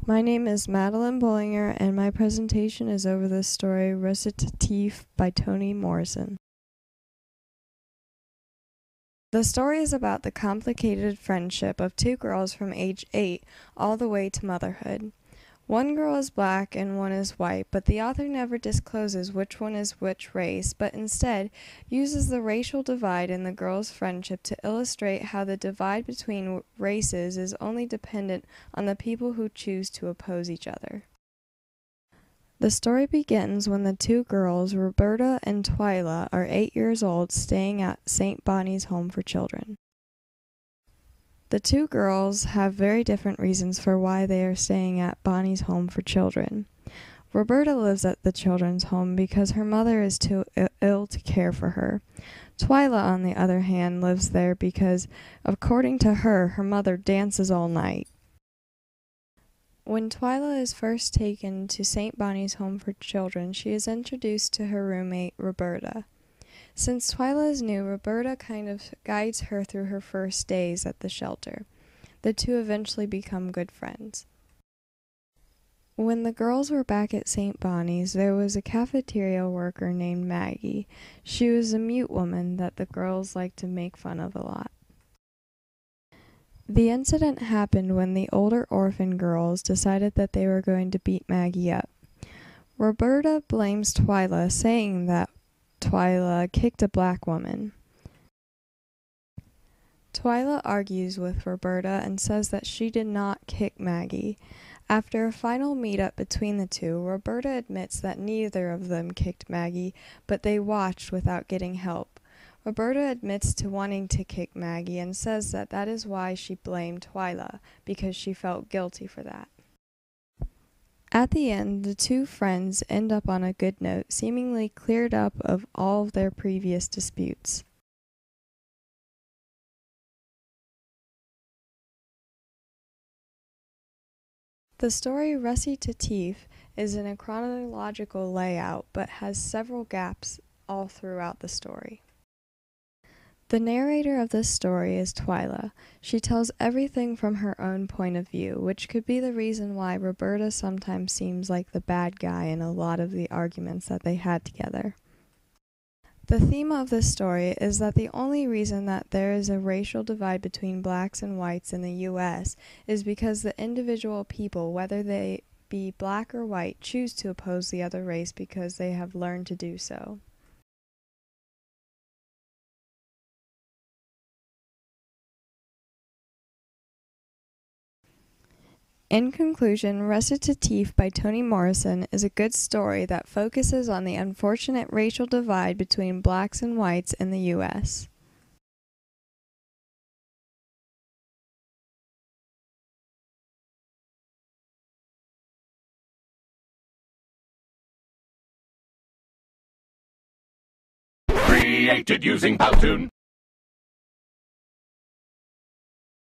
My name is Madeline Bullinger, and my presentation is over the story Recitative by Toni Morrison. The story is about the complicated friendship of two girls from age 8 all the way to motherhood. One girl is black and one is white, but the author never discloses which one is which race, but instead uses the racial divide in the girls' friendship to illustrate how the divide between races is only dependent on the people who choose to oppose each other. The story begins when the two girls, Roberta and Twyla, are 8 years old, staying at St. Bonnie's Home for Children. The two girls have very different reasons for why they are staying at Bonnie's Home for Children. Roberta lives at the children's home because her mother is too ill to care for her. Twyla, on the other hand, lives there because, according to her, her mother dances all night. When Twyla is first taken to St. Bonnie's Home for Children, she is introduced to her roommate, Roberta. Since Twyla is new, Roberta kind of guides her through her first days at the shelter. The two eventually become good friends. When the girls were back at St. Bonnie's, there was a cafeteria worker named Maggie. She was a mute woman that the girls liked to make fun of a lot. The incident happened when the older orphan girls decided that they were going to beat Maggie up. Roberta blames Twyla, saying that Twyla kicked a black woman. Twyla argues with Roberta and says that she did not kick Maggie. After a final meet-up between the two, Roberta admits that neither of them kicked Maggie, but they watched without getting help. Roberta admits to wanting to kick Maggie and says that that is why she blamed Twyla, because she felt guilty for that. At the end, the two friends end up on a good note, seemingly cleared up of all of their previous disputes. The story Recitative is in a chronological layout, but has several gaps all throughout the story. The narrator of this story is Twyla. She tells everything from her own point of view, which could be the reason why Roberta sometimes seems like the bad guy in a lot of the arguments that they had together. The theme of this story is that the only reason that there is a racial divide between blacks and whites in the U.S. is because the individual people, whether they be black or white, choose to oppose the other race because they have learned to do so. In conclusion, Recitative by Toni Morrison is a good story that focuses on the unfortunate racial divide between blacks and whites in the U.S. Created using Powtoon.